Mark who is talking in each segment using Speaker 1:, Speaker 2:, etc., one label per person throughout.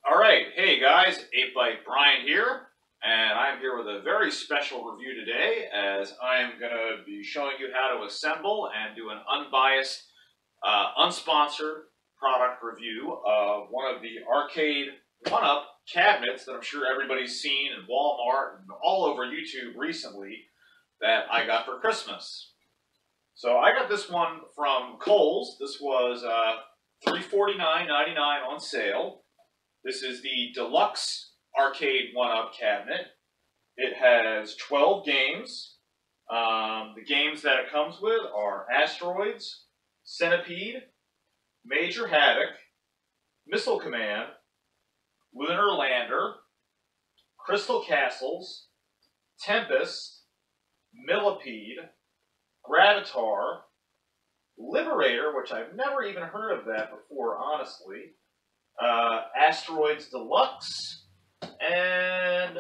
Speaker 1: Alright, hey guys, 8byte Brian here, and I'm here with a very special review today as I'm going to be showing you how to assemble and do an unbiased, unsponsored product review of one of the Arcade1up cabinets that I'm sure everybody's seen in Walmart and all over YouTube recently that I got for Christmas. So I got this one from Kohl's. This was $349.99 on sale. This is the Deluxe Arcade1up cabinet. It has 12 games. The games that it comes with are Asteroids, Centipede, Major Havoc, Missile Command, Lunar Lander, Crystal Castles, Tempest, Millipede, Gravitar, Liberator, which I've never even heard of that before, honestly, Asteroids Deluxe, and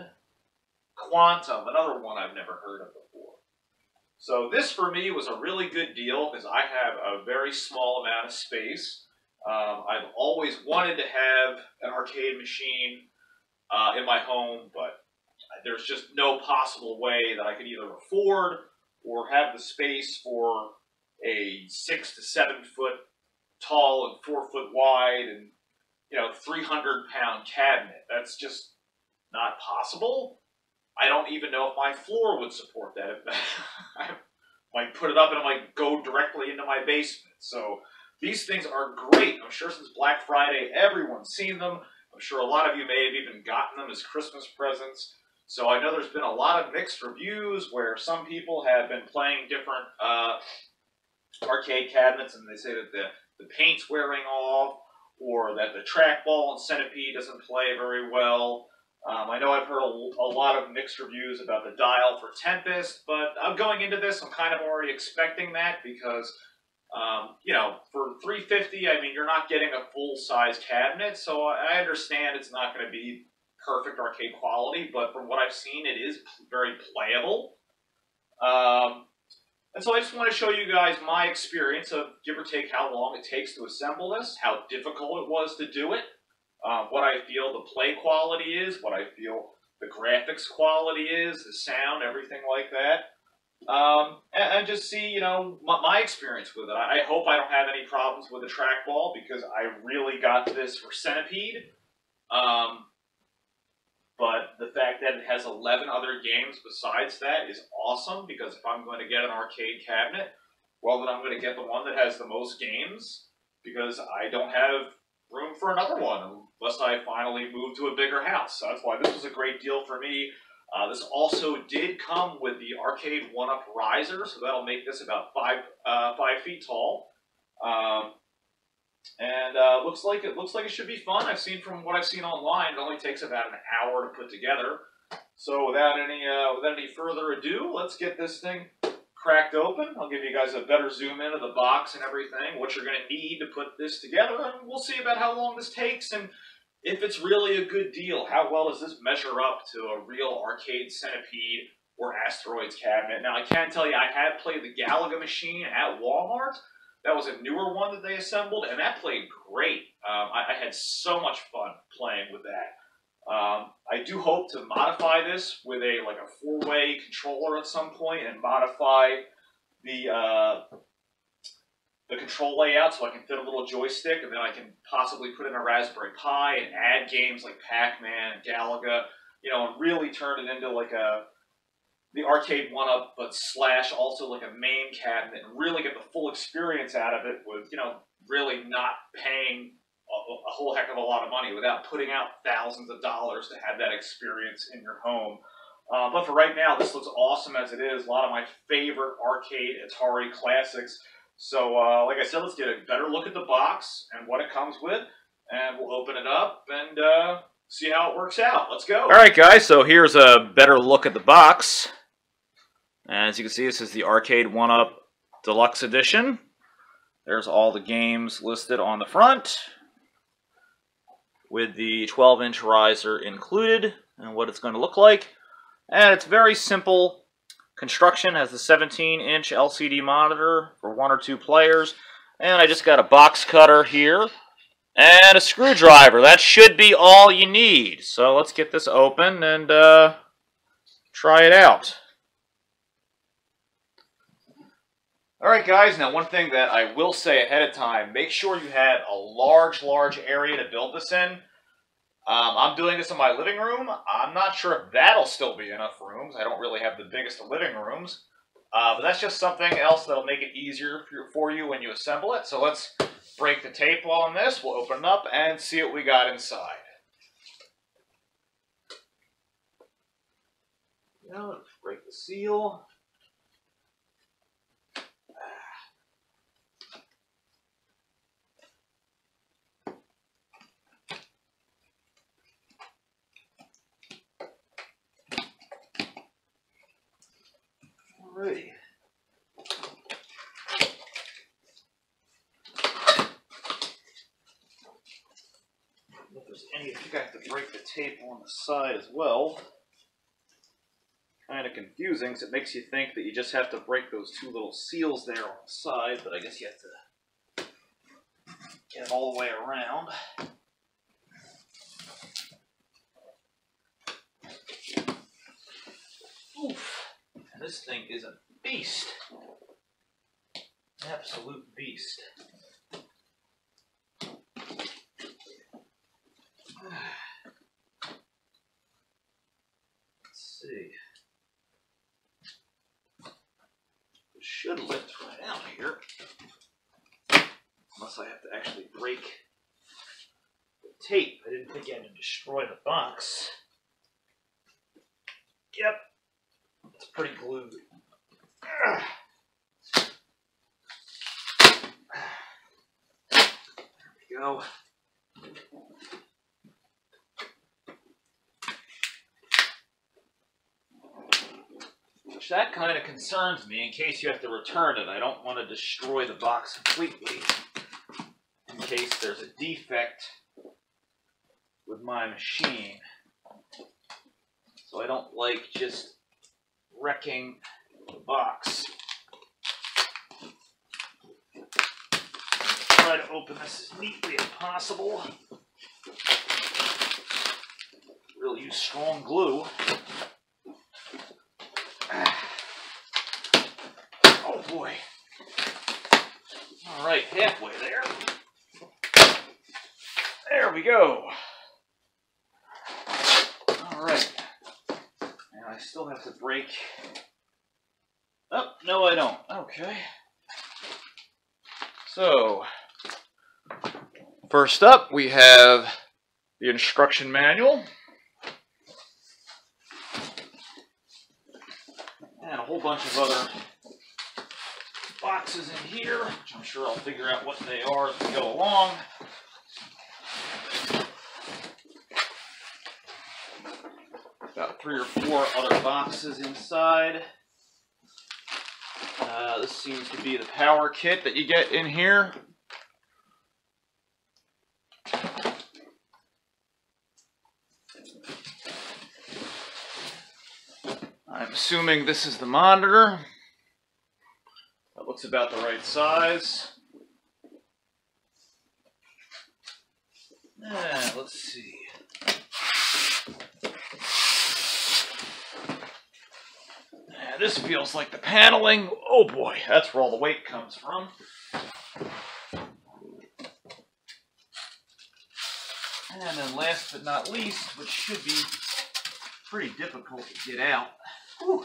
Speaker 1: Quantum, another one I've never heard of before. So this for me was a really good deal because I have a very small amount of space. I've always wanted to have an arcade machine in my home, but there's just no possible way that I could either afford or have the space for a 6 to 7 foot tall and 4 foot wide and 300-pound cabinet. That's just not possible. I don't even know if my floor would support that. I might put it up and it might go directly into my basement. So these things are great. I'm sure since Black Friday, everyone's seen them. I'm sure a lot of you may have even gotten them as Christmas presents. So I know there's been a lot of mixed reviews where some people have been playing different arcade cabinets and they say that the paint's wearing off, or that the trackball and Centipede doesn't play very well. I know I've heard a lot of mixed reviews about the dial for Tempest, but I'm going into this, I'm kind of already expecting that because, for $350, I mean, you're not getting a full-size cabinet, so I understand it's not going to be perfect arcade quality, but from what I've seen, it is very playable. And so I just want to show you guys my experience of give or take how long it takes to assemble this, how difficult it was to do it, what I feel the play quality is, what I feel the graphics quality is, the sound, everything like that. And just see, my experience with it. I hope I don't have any problems with the trackball because I really got this for Centipede. But the fact that it has 11 other games besides that is awesome because if I'm going to get an arcade cabinet, well, then I'm going to get the one that has the most games because I don't have room for another one unless I finally move to a bigger house. So that's why this was a great deal for me. This also did come with the Arcade1up riser, so that'll make this about 5 feet tall. And looks like it should be fun. I've seen from what I've seen online, it only takes about an hour to put together. So without any further ado, let's get this thing cracked open. I'll give you guys a better zoom in of the box and everything, what you're going to need to put this together, and we'll see about how long this takes and if it's really a good deal. How well does this measure up to a real arcade Centipede or Asteroids cabinet? Now, I can tell you I have played the Galaga machine at Walmart. That was a newer one that they assembled, and that played great. I had so much fun playing with that. I do hope to modify this with a 4-way controller at some point and modify the control layout so I can fit a little joystick, and then I can possibly put in a Raspberry Pi and add games like Pac-Man and Galaga, and really turn it into the Arcade1up, but / also like a main cabinet and really get the full experience out of it with, really not paying a whole heck of a lot of money without putting out thousands of dollars to have that experience in your home. But for right now, this looks awesome as it is. A lot of my favorite arcade Atari classics. So, like I said, let's get a better look at the box and what it comes with, and we'll open it up and see how it works out. Let's go. All right, guys, so here's a better look at the box. As you can see, this is the Arcade1up Deluxe Edition. There's all the games listed on the front with the 12-inch riser included and what it's going to look like. And it's very simple construction. Has the 17-inch LCD monitor for 1 or 2 players. And I just got a box cutter here and a screwdriver. That should be all you need. So let's get this open and try it out. Alright guys, now one thing that I will say ahead of time, make sure you have a large area to build this in. I'm doing this in my living room. I'm not sure if that'll still be enough rooms. I don't really have the biggest of living rooms. But that's just something else that'll make it easier for you when you assemble it. So let's break the tape on this. We'll open it up and see what we got inside. Now let's break the seal. Alrighty. If there's any, I think I have to break the tape on the side as well. Kind of confusing, because it makes you think that you just have to break those two little seals there on the side, but I guess you have to get it all the way around. Oof. And this thing is a beast. Absolute beast. Let's see. It should lift right out here. Unless I have to actually break the tape. I didn't think I had to destroy the box. Yep. It's pretty glued. There we go. Which that kind of concerns me in case you have to return it. I don't want to destroy the box completely in case there's a defect with my machine. So I don't like just wrecking the box. Try to open this as neatly as possible. Really use strong glue. Oh boy. All right, halfway there. There we go. All right. And I still have to break. Oh, no I don't. Okay. So, first up we have the instruction manual. And a whole bunch of other boxes in here, which I'm sure I'll figure out what they are as we go along. About 3 or 4 other boxes inside. This seems to be the power kit that you get in here. I'm assuming this is the monitor. That looks about the right size. Let's see. This feels like the paneling. Oh boy, that's where all the weight comes from. And then last but not least, which should be pretty difficult to get out. Whew.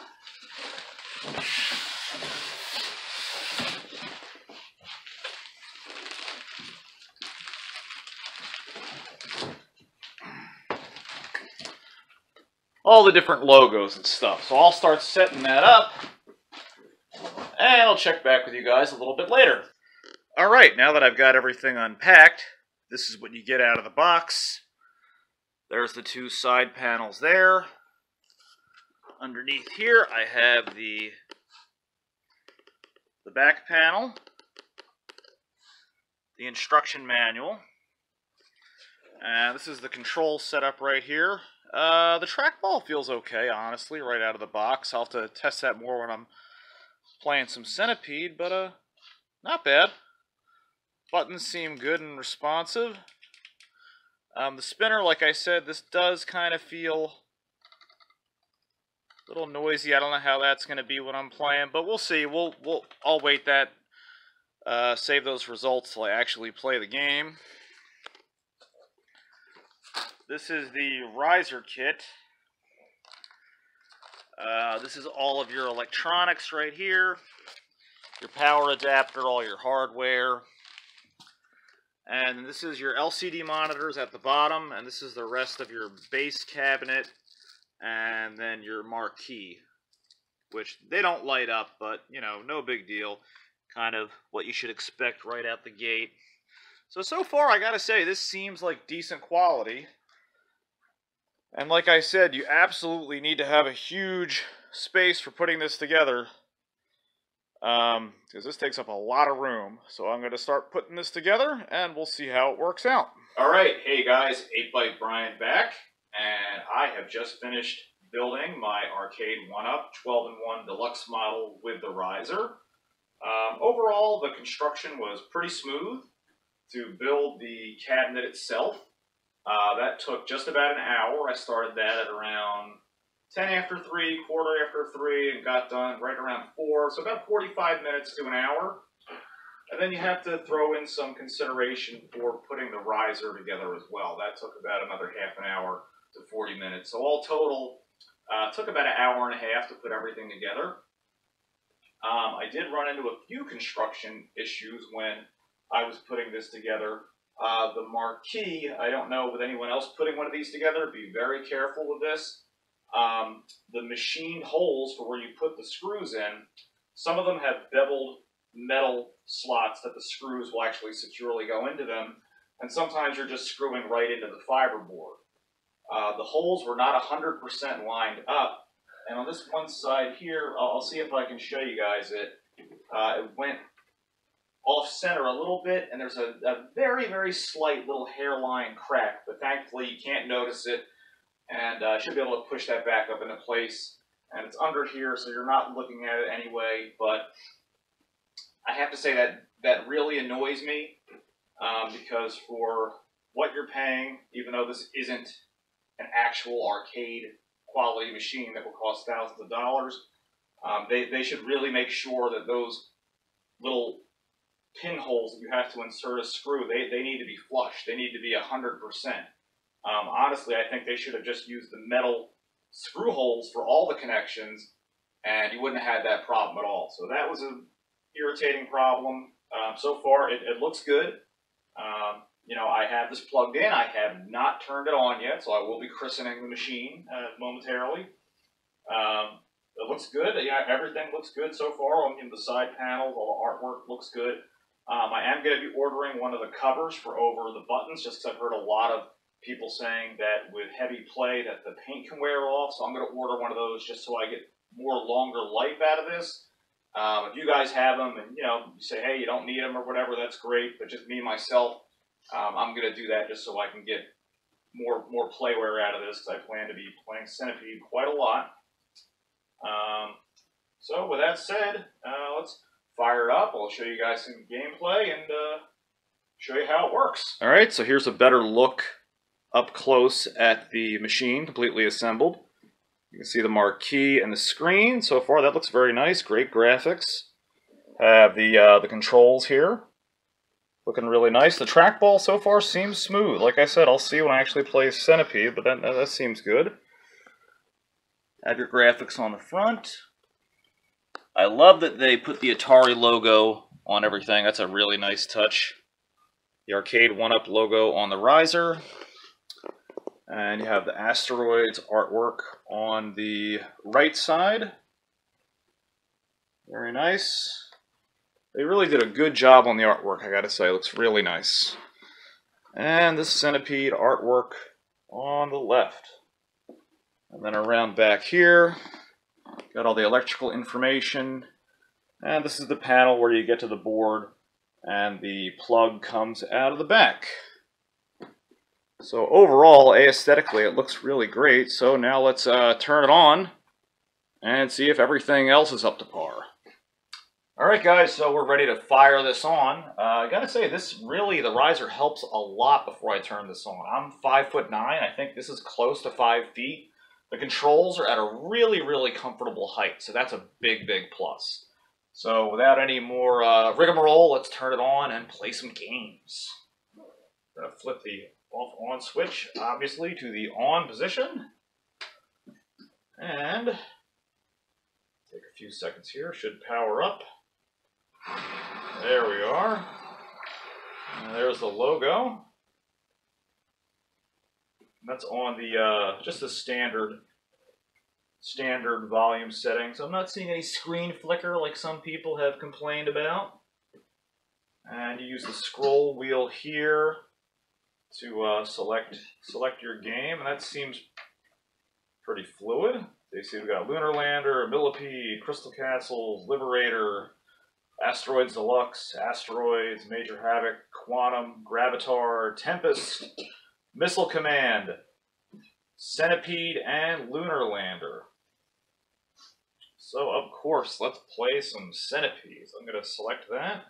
Speaker 1: All the different logos and stuff. So I'll start setting that up, and I'll check back with you guys a little bit later. Alright, now that I've got everything unpacked, this is what you get out of the box. There's the 2 side panels there. Underneath here I have the back panel, the instruction manual, and this is the control setup right here. The trackball feels okay, honestly, right out of the box. I'll have to test that more when I'm playing some Centipede, but not bad. Buttons seem good and responsive. The spinner, like I said, this does kind of feel a little noisy. I don't know how that's going to be when I'm playing, but we'll see. I'll wait that, save those results till I actually play the game. This is the riser kit. This is all of your electronics right here. Your power adapter, all your hardware. And this is your LCD monitors at the bottom, and this is the rest of your base cabinet, and then your marquee, which they don't light up, but, you know, no big deal. Kind of what you should expect right out the gate. So far, I gotta say, this seems like decent quality. And like I said, you absolutely need to have a huge space for putting this together, because this takes up a lot of room. So I'm going to start putting this together, and we'll see how it works out. Alright, hey guys, 8byte Brian back, and I have just finished building my Arcade1up 12-in-1 Deluxe model with the riser. Overall, the construction was pretty smooth. To build the cabinet itself, that took just about an hour. I started that at around 10 after 3, quarter after 3, and got done right around 4, so about 45 minutes to an hour. And then you have to throw in some consideration for putting the riser together as well. That took about another half an hour to 40 minutes. So all total, took about an hour and a half to put everything together. I did run into a few construction issues when I was putting this together. The marquee, I don't know with anyone else putting one of these together, be very careful with this. The machined holes for where you put the screws in, some of them have beveled metal slots that the screws will actually securely go into them, and sometimes you're just screwing right into the fiberboard. The holes were not 100% lined up, and on this one side here, I'll see if I can show you guys it. It went off-center a little bit, and there's a very, very slight little hairline crack, but thankfully you can't notice it, and I should be able to push that back up into place. And it's under here, so you're not looking at it anyway, but I have to say that really annoys me, because for what you're paying, even though this isn't an actual arcade quality machine that will cost thousands of dollars, they should really make sure that those little pinholes that you have to insert a screw, they need to be flush. They need to be 100%. Honestly, I think they should have just used the metal screw holes for all the connections, and you wouldn't have had that problem at all. So that was an irritating problem. So far, it looks good. You know, I have this plugged in. I have not turned it on yet, so I will be christening the machine momentarily. It looks good. Yeah, everything looks good so far. On the side panels, all the artwork looks good. I am going to be ordering one of the covers for over the buttons, just because I've heard a lot of people saying that with heavy play that the paint can wear off. So I'm going to order one of those just so I get more longer life out of this. If you guys have them and, you know, you say, hey, you don't need them or whatever, that's great. But just me, myself, I'm going to do that just so I can get more play wear out of this, because I plan to be playing Centipede quite a lot. So with that said, let's fire it up. I'll show you guys some gameplay and show you how it works. All right, so here's a better look up close at the machine, completely assembled. You can see the marquee and the screen. So far, that looks very nice. Great graphics. Have the controls here, looking really nice. The trackball so far seems smooth. Like I said, I'll see when I actually play Centipede, but that seems good. Have your graphics on the front. I love that they put the Atari logo on everything. That's a really nice touch. The Arcade1up logo on the riser. And you have the Asteroids artwork on the right side. Very nice. They really did a good job on the artwork, I gotta say. It looks really nice. And the Centipede artwork on the left. And then around back here, got all the electrical information. And this is the panel where you get to the board and the plug comes out of the back. So overall, aesthetically, it looks really great. So now let's turn it on and see if everything else is up to par. Alright guys, so we're ready to fire this on. I gotta say, the riser helps a lot before I turn this on. I'm 5'9", I think this is close to 5 feet. The controls are at a really comfortable height, so that's a big plus. So without any more rigmarole, let's turn it on and play some games. I'm gonna flip the off-on switch, obviously, to the on position. And take a few seconds here, should power up. There we are. And there's the logo. That's on the just the standard volume settings. I'm not seeing any screen flicker like some people have complained about. And you use the scroll wheel here to select your game, and that seems pretty fluid. You see we've got Lunar Lander, Millipede, Crystal Castles, Liberator, Asteroids Deluxe, Asteroids, Major Havoc, Quantum, Gravitar, Tempest, Missile Command, Centipede, and Lunar Lander. So, of course, let's play some Centipedes. I'm going to select that.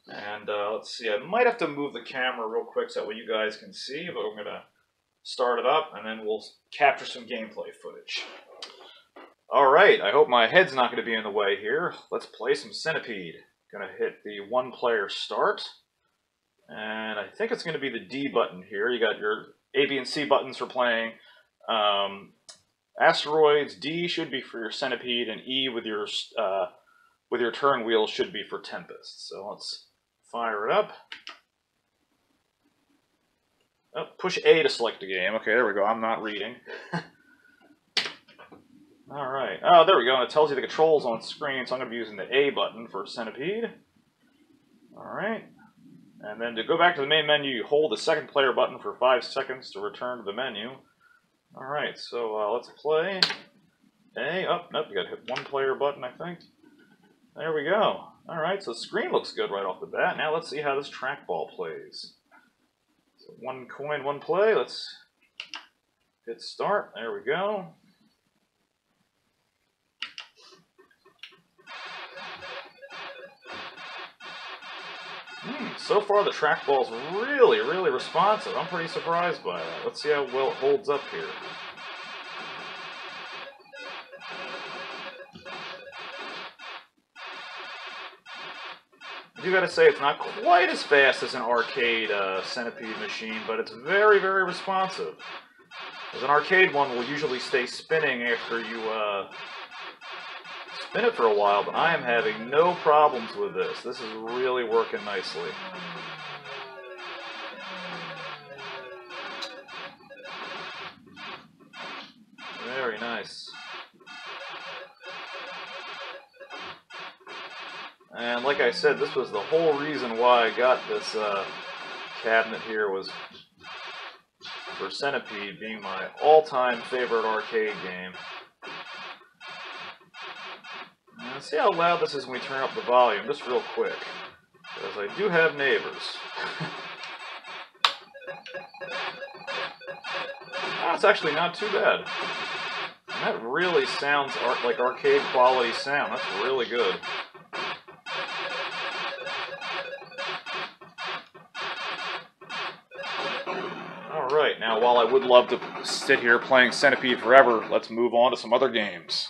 Speaker 1: And let's see, I might have to move the camera real quick so that way you guys can see, but I'm going to start it up and then we'll capture some gameplay footage. Alright, I hope my head's not going to be in the way here. Let's play some Centipede. Going to hit the one-player start. And I think it's going to be the D button here. You got your A, B, and C buttons for playing Asteroids. D should be for your Centipede, and E with your turn wheel should be for Tempest. So let's fire it up. Oh, push A to select a game. Okay, there we go. I'm not reading. Alright. Oh, there we go. It tells you the controls on screen, so I'm going to be using the A button for Centipede. Alright. And then to go back to the main menu, you hold the second player button for 5 seconds to return to the menu. Alright, so let's play A. Oh, nope, you got to hit one player button, I think. There we go. Alright, so the screen looks good right off the bat. Now let's see how this trackball plays. So one coin, one play. Let's hit start. There we go. So far the trackball's really responsive. I'm pretty surprised by that. Let's see how well it holds up here. I do gotta say, it's not quite as fast as an arcade Centipede machine, but it's very responsive. As an arcade one will usually stay spinning after you spin it for a while, but I am having no problems with this. This is really working nicely. Very nice. And like I said, this was the whole reason why I got this cabinet here, was for Centipede being my all-time favorite arcade game. Let's see how loud this is when we turn up the volume, just real quick, because I do have neighbors. That's actually not too bad. And that really sounds like arcade quality sound. That's really good. Alright, now while I would love to sit here playing Centipede forever, let's move on to some other games.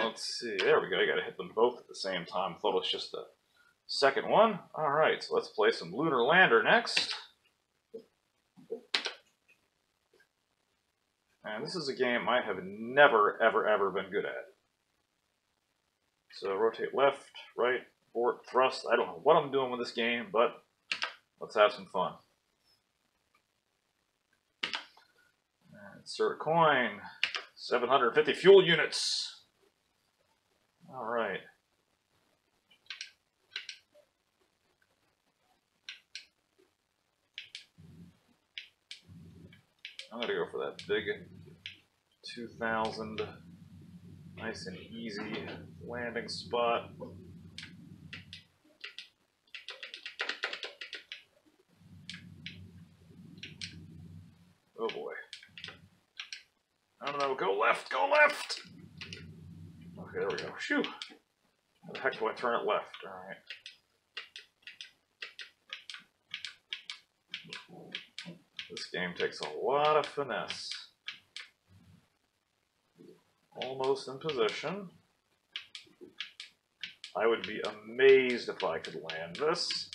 Speaker 1: Let's see, there we go, you gotta hit them both at the same time. I thought it was just the second one. Alright, so let's play some Lunar Lander next. And this is a game I have never, ever been good at. So rotate left, right, forward, thrust. I don't know what I'm doing with this game, but let's have some fun. Insert a coin. 750 fuel units. All right. I'm going to go for that big 2000 nice and easy landing spot. no, go left, go left! Okay, there we go. Shoo! How the heck do I turn it left? Alright. This game takes a lot of finesse. Almost in position. I would be amazed if I could land this.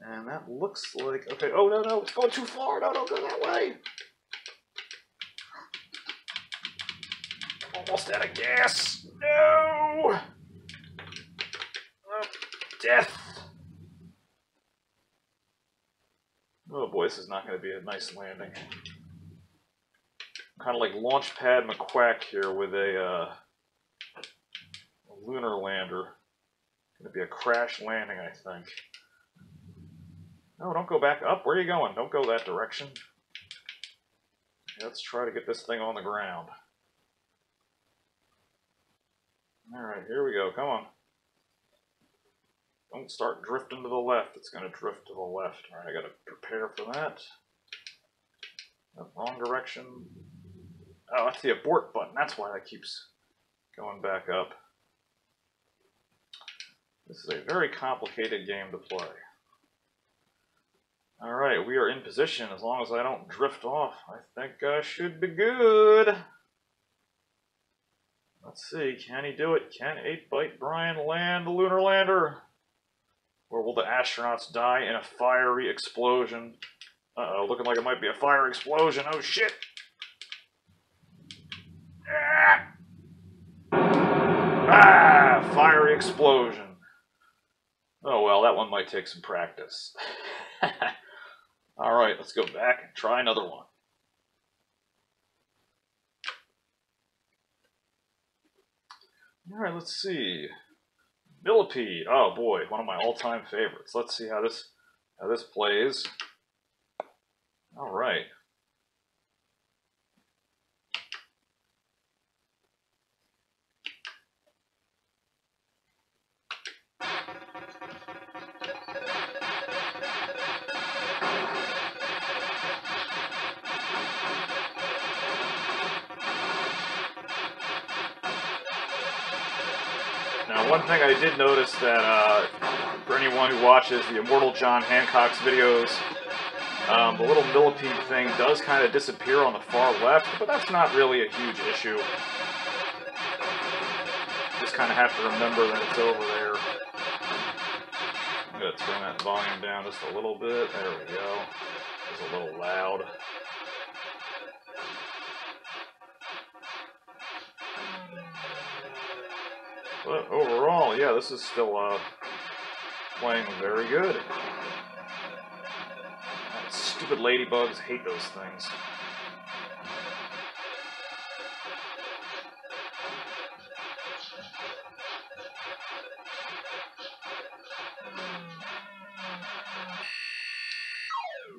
Speaker 1: And that looks like... Okay, oh no, no, it's going too far! No, don't go that way! Almost out of gas! No! Death! Oh boy, this is not going to be a nice landing. Kind of like Launchpad McQuack here with a lunar lander. Going to be a crash landing, I think. No, don't go back up. Where are you going? Don't go that direction. Let's try to get this thing on the ground. Alright, here we go. Come on. Don't start drifting to the left. It's going to drift to the left. Alright, I got to prepare for that. No, wrong direction. Oh, that's the abort button. That's why that keeps going back up. This is a very complicated game to play. Alright, we are in position. As long as I don't drift off, I think I should be good. Let's see, can he do it? Can 8-Byte Brian land the lunar lander? Or will the astronauts die in a fiery explosion? Uh-oh, looking like it might be a fire explosion. Oh, shit! Ah! Fiery explosion. Oh, well, that one might take some practice. Alright, let's go back and try another one. Alright, let's see. Millipede. Oh boy, one of my all-time favorites. Let's see how this plays. Alright. Now, one thing I did notice that, for anyone who watches the Immortal John Hancock's videos, the little millipede thing does kind of disappear on the far left, but that's not really a huge issue. Just kind of have to remember that it's over there. I'm going to turn that volume down just a little bit. There we go. It's a little loud. But overall, yeah, this is still playing very good. Stupid ladybugs, hate those things.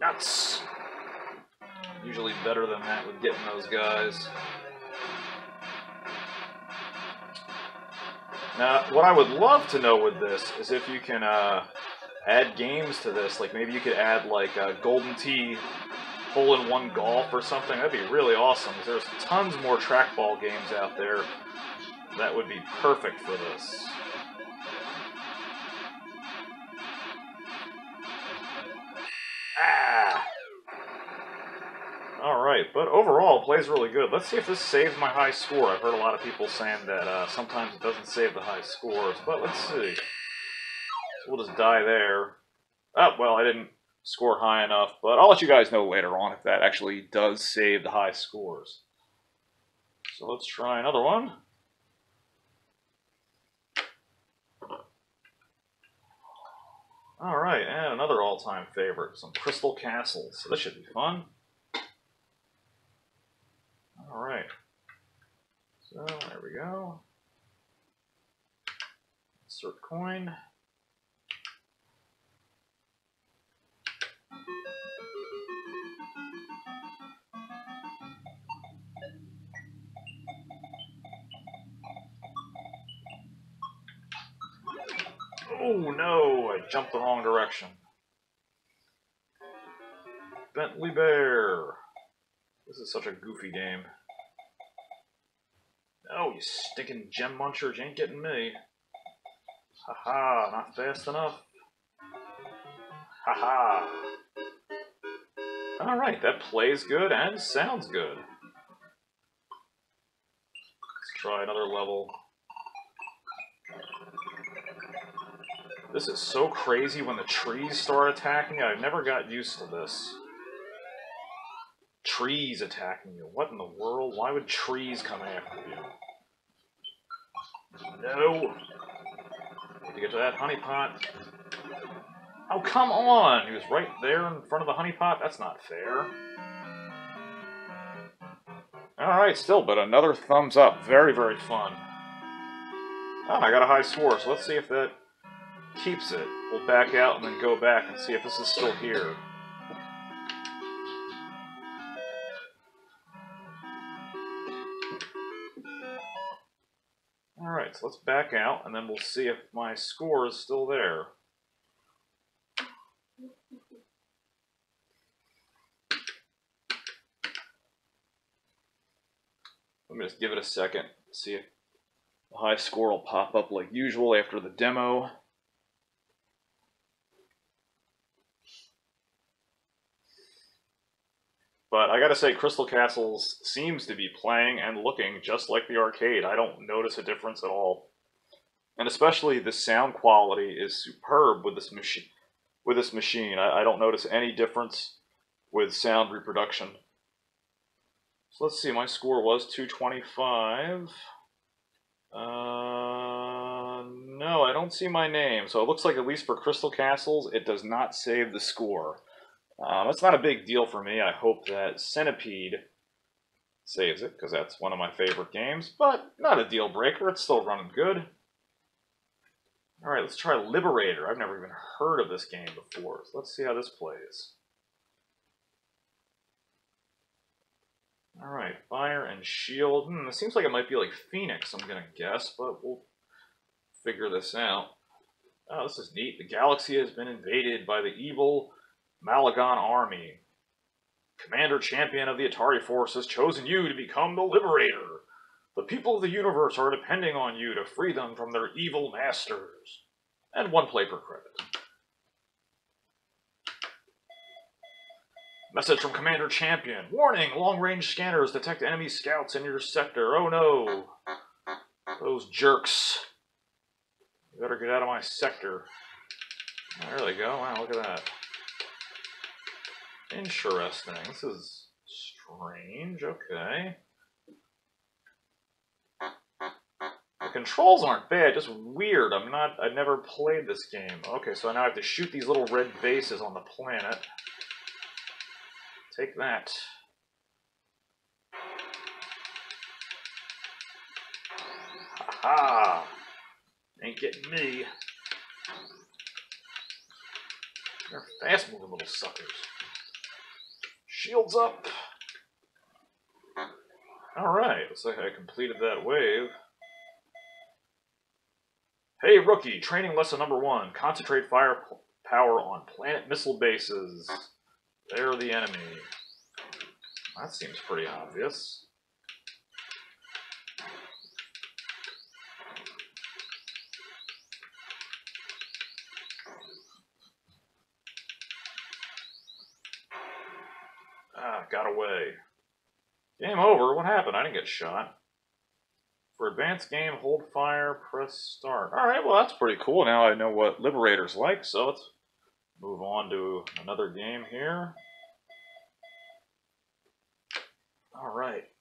Speaker 1: Nuts! Usually better than that with getting those guys. Now, what I would love to know with this is if you can add games to this. Like maybe you could add like Golden Tee hole-in-one golf or something. That'd be really awesome. There's tons more trackball games out there that would be perfect for this. Ah! Alright, but overall, it plays really good. Let's see if this saves my high score. I've heard a lot of people saying that sometimes it doesn't save the high scores, but let's see. So we'll just die there. Oh, well, I didn't score high enough, but I'll let you guys know later on if that actually does save the high scores. So let's try another one. Alright, and another all-time favorite, some Crystal Castles. So this should be fun. Alright. So, there we go. Insert coin. Oh no, I jumped the wrong direction.
Speaker 2: Bentley Bear. This is such a goofy game. Oh, you stinking gem munchers, you ain't getting me. Haha, not fast enough. Haha. Alright, that plays good and sounds good. Let's try another level. This is so crazy when the trees start attacking. I've never got used to this. Trees attacking you. What in the world? Why would trees come after you? No! Need to get to that honey pot. Oh, come on! He was right there in front of the honey pot? That's not fair. Alright, still, but another thumbs up. Very, very fun. Oh, I got a high score, so let's see if that keeps it. We'll back out and then go back and see if this is still here. Alright, so let's back out and then we'll see if my score is still there. Let me just give it a second, see if the high score will pop up like usual after the demo. But I gotta say, Crystal Castles seems to be playing and looking just like the arcade. I don't notice a difference at all. And especially the sound quality is superb with this machine. I don't notice any difference with sound reproduction. So let's see, my score was 225. No, I don't see my name. So it looks like, at least for Crystal Castles, it does not save the score. It's not a big deal for me. I hope that Centipede saves it, because that's one of my favorite games, but not a deal breaker. It's still running good. Alright, let's try Liberator. I've never even heard of this game before, so let's see how this plays. Alright, fire and shield. It seems like it might be like Phoenix, I'm gonna guess, but we'll figure this out. Oh, this is neat. The galaxy has been invaded by the evil Malagon army. Commander Champion of the Atari Force has chosen you to become the Liberator. The people of the universe are depending on you to free them from their evil masters. And 1 play per credit. Message from Commander Champion. Warning! Long-range scanners detect enemy scouts in your sector. Oh no! Those jerks. You better get out of my sector. There they go. Wow, look at that. Interesting. This is strange. Okay. The controls aren't bad, just weird. I've never played this game. Okay, so now I have to shoot these little red bases on the planet. Take that. Ha-ha! Ain't getting me. They're fast-moving little suckers. Shields up. Alright, looks like I completed that wave. Hey, rookie, training lesson number 1. Concentrate firepower on planet missile bases. They're the enemy. That seems pretty obvious. Ah, got away. Game over. What happened? I didn't get shot. For advanced game, hold fire, press start. Alright, well that's pretty cool. Now I know what Liberator's like, so let's move on to another game here. Alright.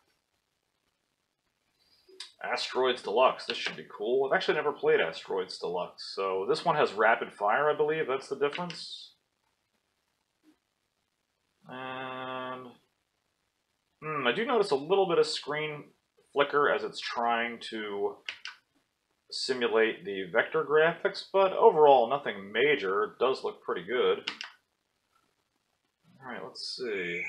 Speaker 2: Asteroids Deluxe. This should be cool. I've actually never played Asteroids Deluxe, so this one has rapid fire, I believe. That's the difference. And I do notice a little bit of screen flicker as it's trying to simulate the vector graphics, but overall nothing major. It does look pretty good. Alright, let's see.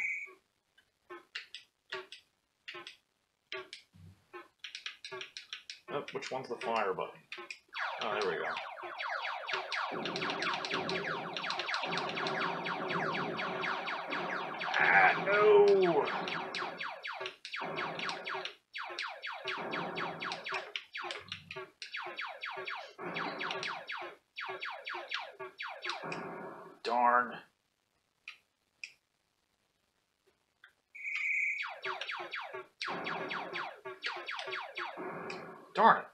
Speaker 2: Oh, which one's the fire button? Oh, there we go. No! Darn. Darn it.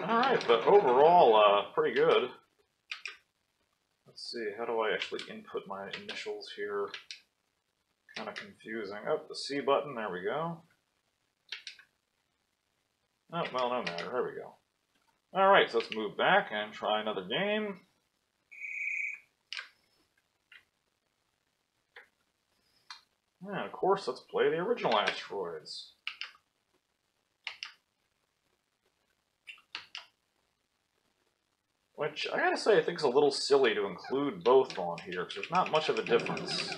Speaker 2: Alright, but overall, pretty good. Let's see, how do I actually input my initials here? Kind of confusing. Oh, the C button, there we go. Oh, well, no matter, there we go. Alright, so let's move back and try another game. And of course, let's play the original Asteroids. Which, I gotta say, I think is a little silly to include both on here, because there's not much of a difference.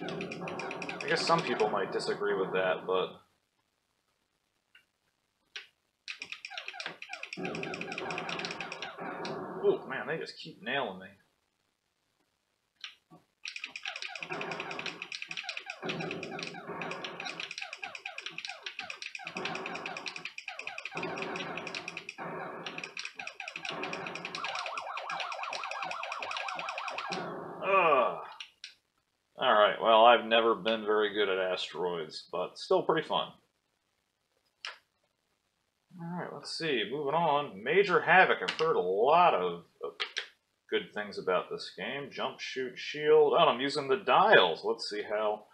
Speaker 2: I guess some people might disagree with that, but... Ooh, man, they just keep nailing me. Alright, well, I've never been very good at Asteroids, but still pretty fun. Alright, let's see, moving on. Major Havoc, I've heard a lot of good things about this game. Jump, shoot, shield. Oh, I'm using the dials. Let's see how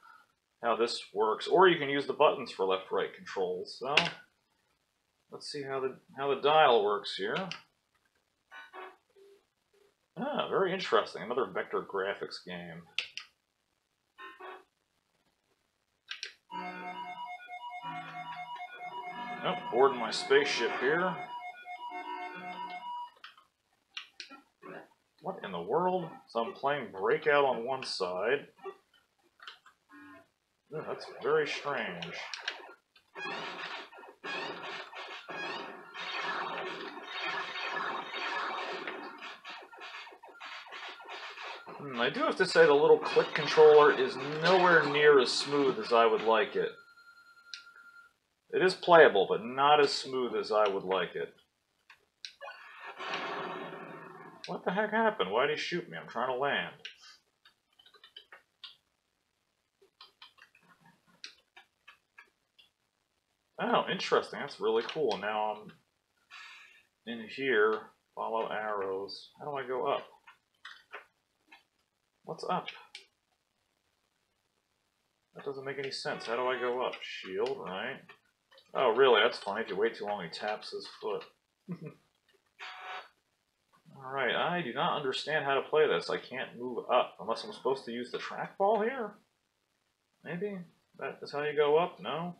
Speaker 2: this works. Or you can use the buttons for left-right controls. So, let's see how the dial works here. Ah, very interesting. Another vector graphics game. Oh, boarding my spaceship here. What in the world? So I'm playing Breakout on one side. Ooh, that's very strange. I do have to say the little click controller is nowhere near as smooth as I would like it. It is playable, but not as smooth as I would like it. What the heck happened? Why did he shoot me? I'm trying to land. Oh, interesting. That's really cool. Now I'm in here. Follow arrows. How do I go up? What's up? That doesn't make any sense. How do I go up? Shield, right? Oh, really? That's funny. If you wait too long, he taps his foot. Alright, I do not understand how to play this. I can't move up unless I'm supposed to use the trackball here? Maybe? That is how you go up? No?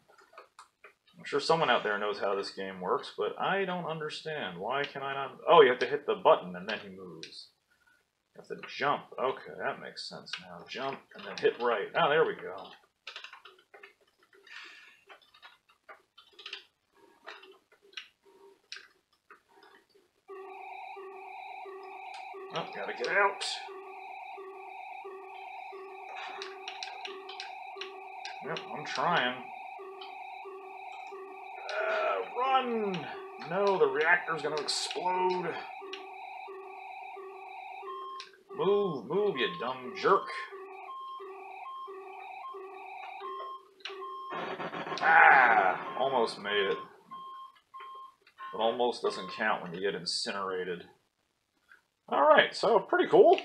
Speaker 2: I'm sure someone out there knows how this game works, but I don't understand. Why can I not... Oh, you have to hit the button and then he moves. You have to jump. Okay, that makes sense now. Jump and then hit right. Oh, there we go. Oh, gotta get out. Yep, I'm trying. Run! No, the reactor's gonna explode. Move, move, you dumb jerk. Ah! Almost made it. But almost doesn't count when you get incinerated. Alright, so pretty cool.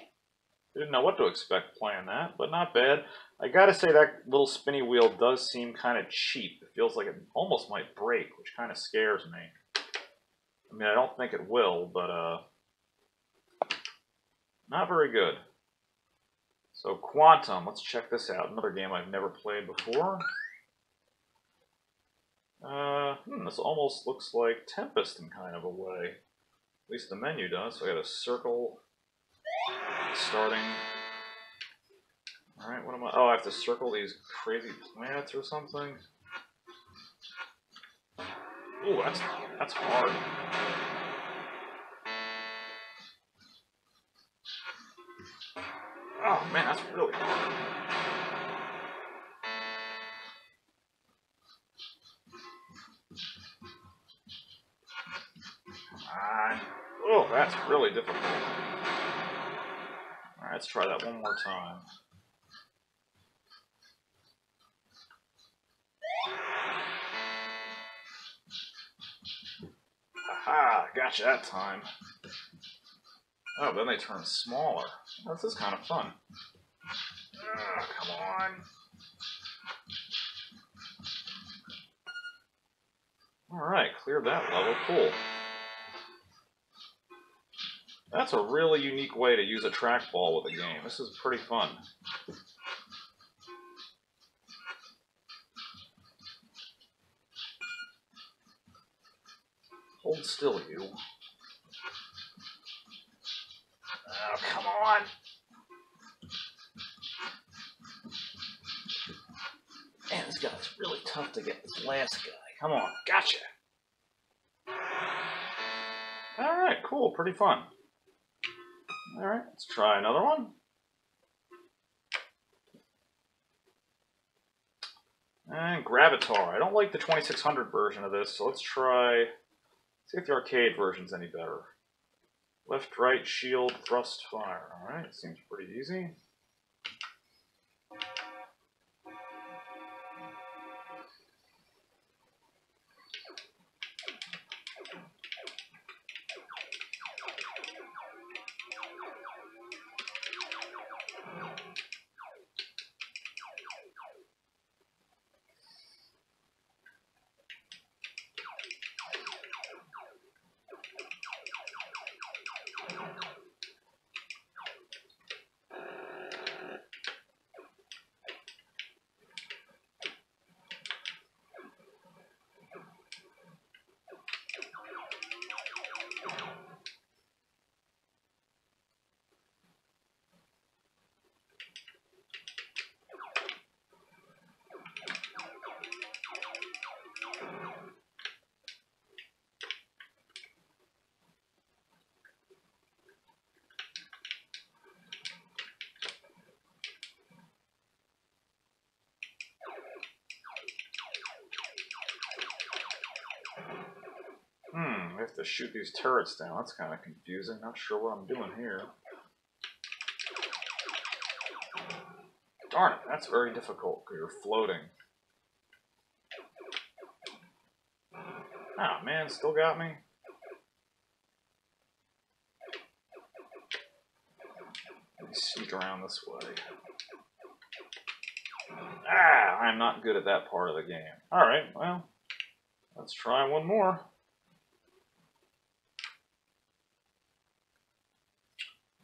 Speaker 2: Didn't know what to expect playing that, but not bad. I gotta say that little spinny wheel does seem kind of cheap. It feels like it almost might break, which kind of scares me. I mean, I don't think it will, but not very good. So Quantum, let's check this out. Another game I've never played before. This almost looks like Tempest in kind of a way. At least the menu does. So I got a circle starting. Alright, what am I? Oh, I have to circle these crazy planets or something? Ooh, that's hard. Oh man, that's really hard. Oh, that's really difficult. Alright, let's try that one more time. Aha, gotcha that time. Oh, then they turn smaller. Oh, this is kind of fun. Oh, come on. Alright, cleared that level. Cool. That's a really unique way to use a trackball with a game. This is pretty fun. Hold still, you. Oh, come on. Man, this guy's really tough to get, this last guy. Come on, gotcha. Alright, cool, pretty fun. Alright, let's try another one. And Gravitar. I don't like the 2600 version of this, so let's try... see if the arcade version's any better. Left, right, shield, thrust, fire. Alright, seems pretty easy. I have to shoot these turrets down. That's kind of confusing. Not sure what I'm doing here. Darn it, that's very difficult because you're floating. Ah, man, still got me. Let me sneak around this way. Ah, I'm not good at that part of the game. Alright, well, let's try one more.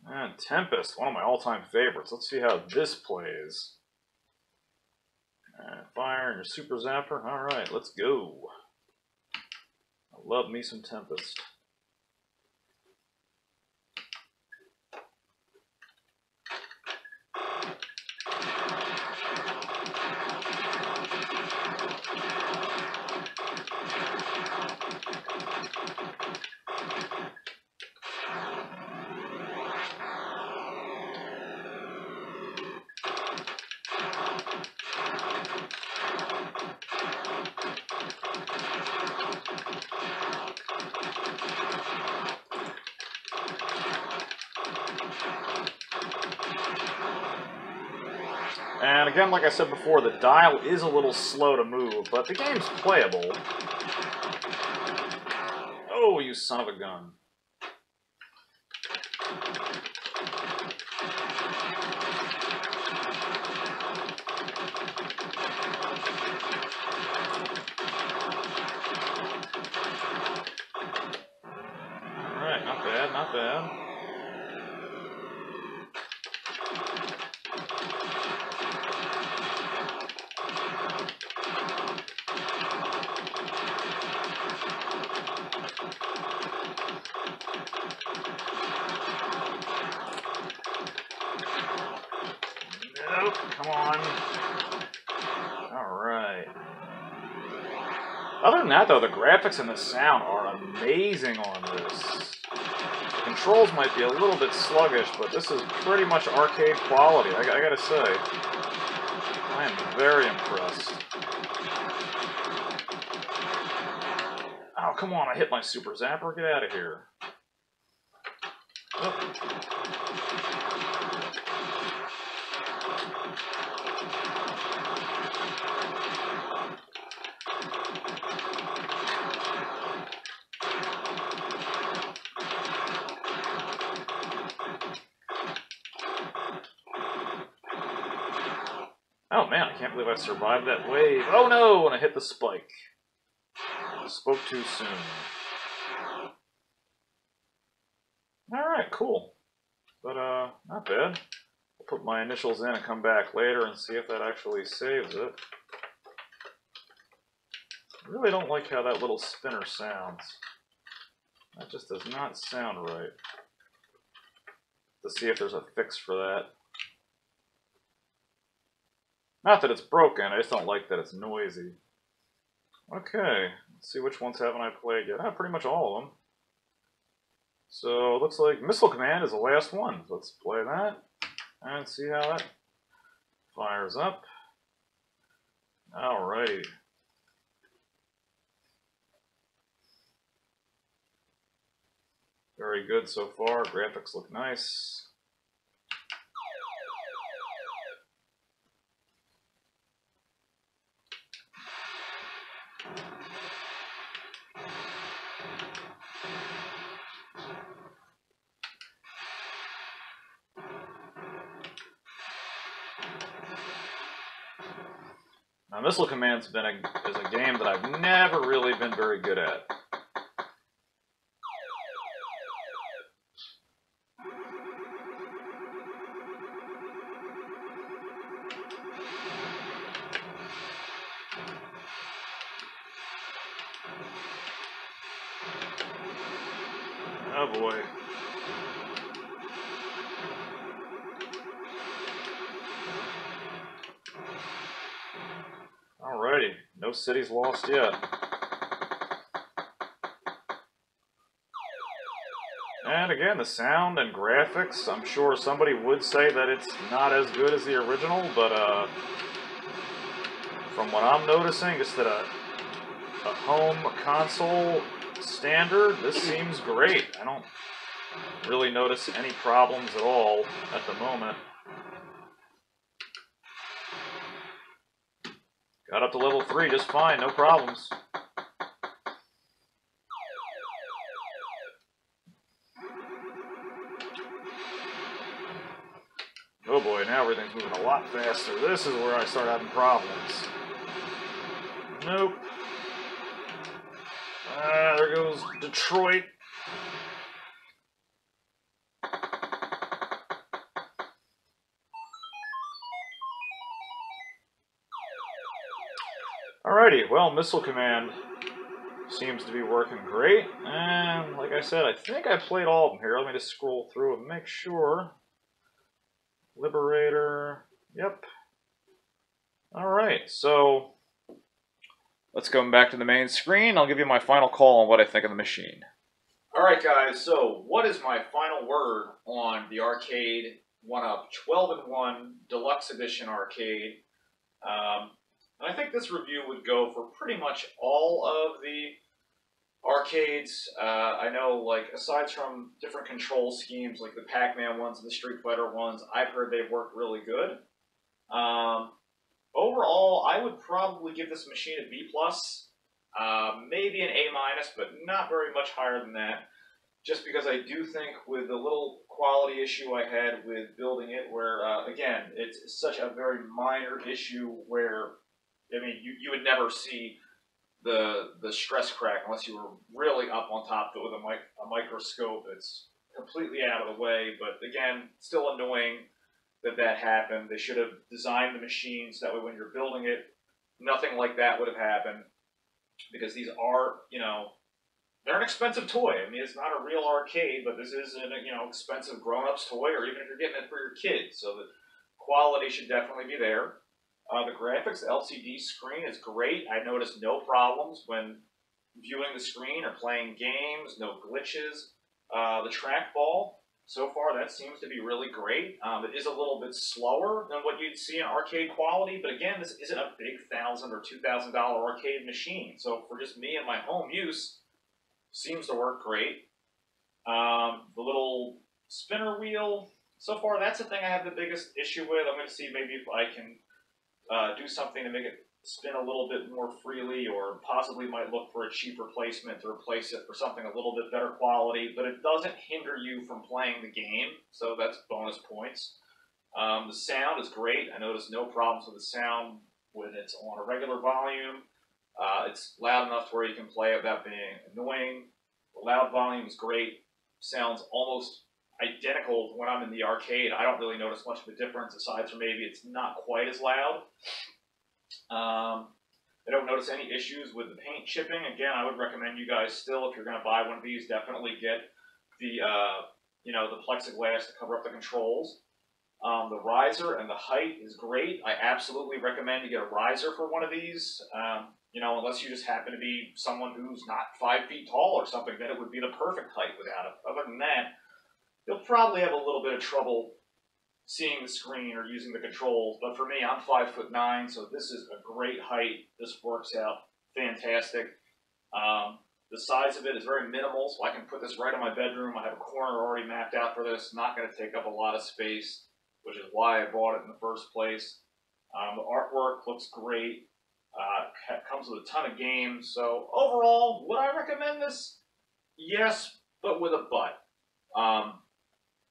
Speaker 2: And Tempest, one of my all-time favorites. Let's see how this plays. And fire and your super zapper. Alright, let's go. I love me some Tempest. And again, like I said before, the dial is a little slow to move, but the game's playable. Oh, you son of a gun. Alright, not bad, not bad. Nope, come on. Alright. Other than that, though, the graphics and the sound are amazing on this. You can controls might be a little bit sluggish, but this is pretty much arcade quality, I gotta say. I am very impressed. Oh, come on, I hit my super zapper. Get out of here. Oh. Oh man, I can't believe I survived that wave. Oh no, and I hit the spike. Spoke too soon. Alright, cool. But, not bad. I'll put my initials in and come back later and see if that actually saves it. I really don't like how that little spinner sounds. That just does not sound right. To see if there's a fix for that. Not that it's broken, I just don't like that it's noisy. Okay, let's see which ones haven't I played yet. Pretty much all of them. So, it looks like Missile Command is the last one. Let's play that and see how that fires up. Alrighty. Very good so far. Graphics look nice. Now, Missile Command's is a game that I've never really been very good at. Oh boy. Alrighty, no cities lost yet. And again, the sound and graphics, I'm sure somebody would say that it's not as good as the original, but from what I'm noticing, just at a home console standard, this seems great. I don't really notice any problems at all at the moment. Got up to level 3 just fine, no problems. Oh boy, now everything's moving a lot faster. This is where I start having problems. Nope. There goes Detroit. Alrighty, well, Missile Command seems to be working great. And like I said, I think I played all of them here. Let me just scroll through and make sure. Liberator, yep. Alright, so let's go back to the main screen. I'll give you my final call on what I think of the machine. Alright guys, so what is my final word on the Arcade1up 12-in-1 Deluxe Edition Arcade? And I think this review would go for pretty much all of the arcades. I know, like, aside from different control schemes, like the Pac-Man ones and the Street Fighter ones, I've heard they've worked really good. Overall, I would probably give this machine a B+, maybe an A-, but not very much higher than that. Just because I do think with the little quality issue I had with building it, where, again, it's such a very minor issue where, I mean, you would never see the stress crack unless you were really up on top of it with a microscope. It's completely out of the way, but again, still annoying that happened. They should have designed the machines that way when you're building it, nothing like that would have happened, because these are, you know, they're an expensive toy. I mean, it's not a real arcade, but this is an, you know, expensive grown-up's toy, or even if you're getting it for your kids, so the quality should definitely be there. The graphics, the LCD screen is great. I noticed no problems when viewing the screen or playing games, no glitches.
Speaker 1: The trackball, so far, that seems to be really great. It is a little bit slower than what you'd see in arcade quality, but again, this isn't a big $1,000 or $2,000 arcade machine. So for just me and my home use, seems to work great. The little spinner wheel, so far, that's the thing I have the biggest issue with. I'm going to see maybe if I can do something to make it spin a little bit more freely, or possibly might look for a cheap replacement to replace it for something a little bit better quality, but it doesn't hinder you from playing the game, so that's bonus points. The sound is great. I noticed no problems with the sound when it's on a regular volume. It's loud enough to where you can play it without being annoying. The loud volume is great. Sounds almost identical to when I'm in the arcade. I don't really notice much of a difference, aside from maybe it's not quite as loud. I don't notice any issues with the paint chipping. Again, I would recommend you guys still, if you're going to buy one of these, definitely get the the plexiglass to cover up the controls. The riser and the height is great. I absolutely recommend you get a riser for one of these. Unless you just happen to be someone who's not 5 feet tall or something, then it would be the perfect height without it. Other than that, you'll probably have a little bit of trouble seeing the screen or using the controls, but for me, I'm 5'9", so this is a great height. This works out fantastic. The size of it is very minimal, so I can put this right in my bedroom. I have a corner already mapped out for this, not going to take up a lot of space, which is why I bought it in the first place. The artwork looks great. It comes with a ton of games, so overall, would I recommend this? Yes, but with a but.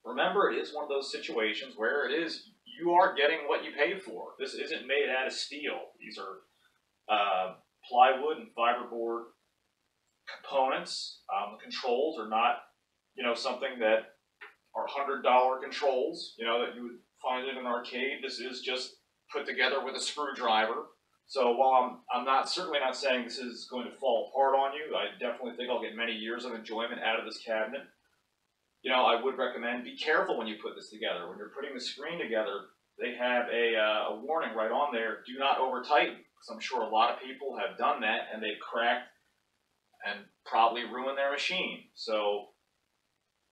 Speaker 1: Remember, it is one of those situations where you are getting what you pay for. This isn't made out of steel. These are plywood and fiberboard components. The controls are not, something that are $100 controls, that you would find in an arcade. This is just put together with a screwdriver. So while I'm certainly not saying this is going to fall apart on you, I definitely think I'll get many years of enjoyment out of this cabinet. I would recommend, be careful when you put this together. When you're putting the screen together, they have a warning right on there, do not over tighten, because I'm sure a lot of people have done that and they've cracked and probably ruined their machine. So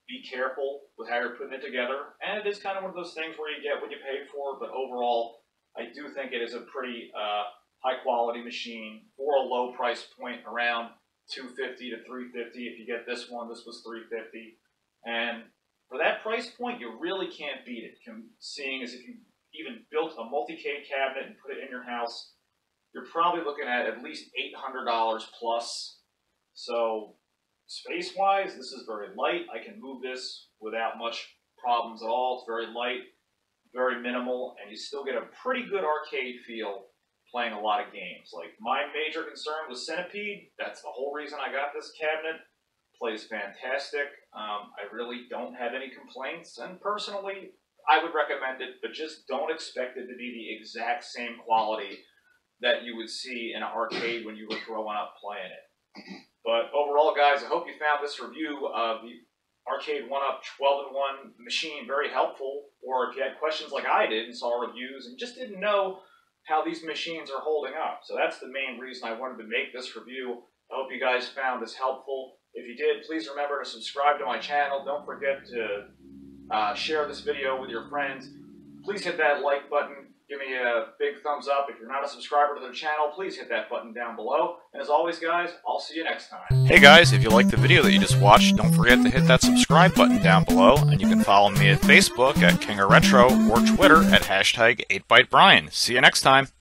Speaker 1: be careful with how you're putting it together. And it is kind of one of those things where you get what you pay for, but overall, I do think it is a pretty high quality machine for a low price point, around $250 to $350. If you get this one, this was $350. And for that price point, you really can't beat it. Seeing as if you even built a multi-cade cabinet and put it in your house, you're probably looking at least $800 plus. So space-wise, this is very light. I can move this without much problems at all. It's very light, very minimal, and you still get a pretty good arcade feel playing a lot of games. Like, my major concern was Centipede. That's the whole reason I got this cabinet. Plays fantastic. I really don't have any complaints, and personally, I would recommend it, but just don't expect it to be the exact same quality that you would see in an arcade when you were growing up playing it. But overall, guys, I hope you found this review of the Arcade1up 12-in-1 machine very helpful, or if you had questions like I did and saw reviews and just didn't know how these machines are holding up. So that's the main reason I wanted to make this review. I hope you guys found this helpful. If you did, please remember to subscribe to my channel. Don't forget to share this video with your friends. Please hit that like button. Give me a big thumbs up. If you're not a subscriber to the channel, please hit that button down below. And as always, guys, I'll see you next time.
Speaker 2: Hey guys, if you liked the video that you just watched, don't forget to hit that subscribe button down below, and you can follow me at Facebook at KingerRetro or Twitter at #8bytebrian. See you next time.